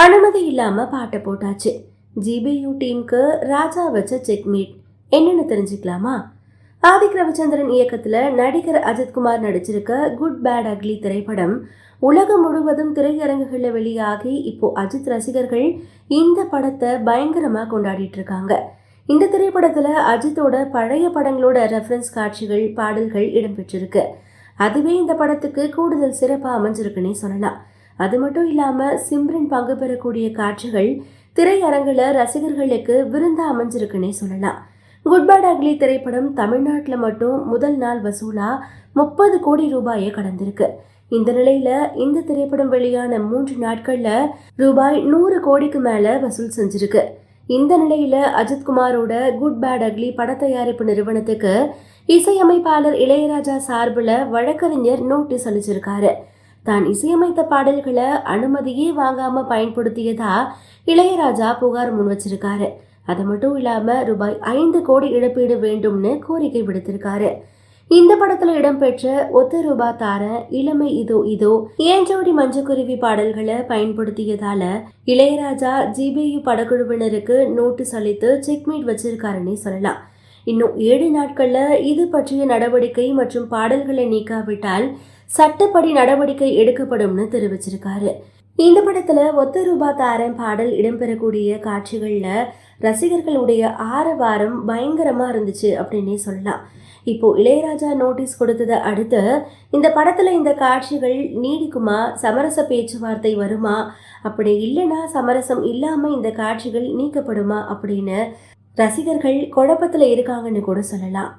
அனுமதி இல்லாம பாட்டை போட்டாச்சு. ஜிபியு டீமுக்கு ராஜா வச்ச செக்மேட். என்னன்னு தெரிஞ்சுக்கலாமா? ஆதிக் ரவிச்சந்திரன் இயக்கத்துல நடிகர் அஜித்குமார் நடிச்சிருக்க குட் பேட் அக்லி திரைப்படம் உலகம் முழுவதும் திரையரங்குகளில் வெளியாகி இப்போ அஜித் ரசிகர்கள் இந்த படத்தை பயங்கரமா கொண்டாடிட்டு இருக்காங்க. இந்த திரைப்படத்துல அஜித்தோட பழைய படங்களோட ரெஃபரன்ஸ் காட்சிகள், பாடல்கள் இடம்பெற்றிருக்கு. அதுவே இந்த படத்துக்கு கூடுதல் சிறப்பா அமைஞ்சிருக்குன்னே சொல்லலாம். அது மட்டும் இல்லாம சிம்ரன் பங்கு பெறக்கூடிய காட்சிகள் திரையரங்குல ரசிகர்களுக்கு விருந்தா அமைஞ்சிருக்குன்னே சொல்லலாம். குட் பேட் அக்லி திரைப்படம் தமிழ்நாட்டில் மட்டும் முதல் நாள் வசூலா 30 கோடி ரூபாயை கடந்திருக்கு. இந்த நிலையில இந்த திரைப்படம் வெளியான 3 நாட்கள்ல ரூபாய் 100 கோடிக்கு மேல வசூல் செஞ்சிருக்கு. இந்த நிலையில அஜித்குமாரோட குட் பேட் அக்லி பட தயாரிப்பு நிறுவனத்துக்கு இசையமைப்பாளர் இளையராஜா சார்பில் வழக்கறிஞர் நோட்டீஸ் அளிச்சிருக்காரு. தான் இசையமைத்த பாடல்களை அனுமதியே வாங்காம பயன்படுத்தியதா இளையராஜா புகார் முன் வச்சிருக்காரு. அது மட்டும் இல்லாம ரூபாய் 5 கோடி இழப்பீடு வேண்டும்னு கோரிக்கை விடுத்திருக்காரு. இந்த படத்துல இடம்பெற்ற ஒத்த ரூபா தார, இளமை இதோ இதோ, ஏன் ஜோடி மஞ்சக்குருவி பாடல்களை பயன்படுத்தியதால இளையராஜா ஜிபியு படக்குழுவினருக்கு நோட்டீஸ் அளித்து செக்மேட் வச்சிருக்காருன்னே சொல்லலாம். இன்னும் 7 நாட்கள்ல இது பற்றிய நடவடிக்கை மற்றும் பாடல்களை நீக்காவிட்டால் சட்டப்படி நடவடிக்கை எடுக்கப்படும்னு தெரிவிச்சிருக்காரு. இந்த படத்துல ஒத்த ரூபா தாரம் பாடல் இடம்பெறக்கூடிய காட்சிகள்ல ரசிகர்களுடைய ஆரவாரம் பயங்கரமா இருந்துச்சு அப்படின்னே சொல்லலாம். இப்போ இளையராஜா நோட்டீஸ் கொடுத்ததை அடுத்து இந்த படத்துல இந்த காட்சிகள் நீடிக்குமா, சமரச பேச்சுவார்த்தை வருமா, அப்படி இல்லைன்னா சமரசம் இல்லாம இந்த காட்சிகள் நீக்கப்படுமா அப்படின்னு ரசிகர்கள் குழப்பத்துல இருக்காங்கன்னு கூட சொல்லலாம்.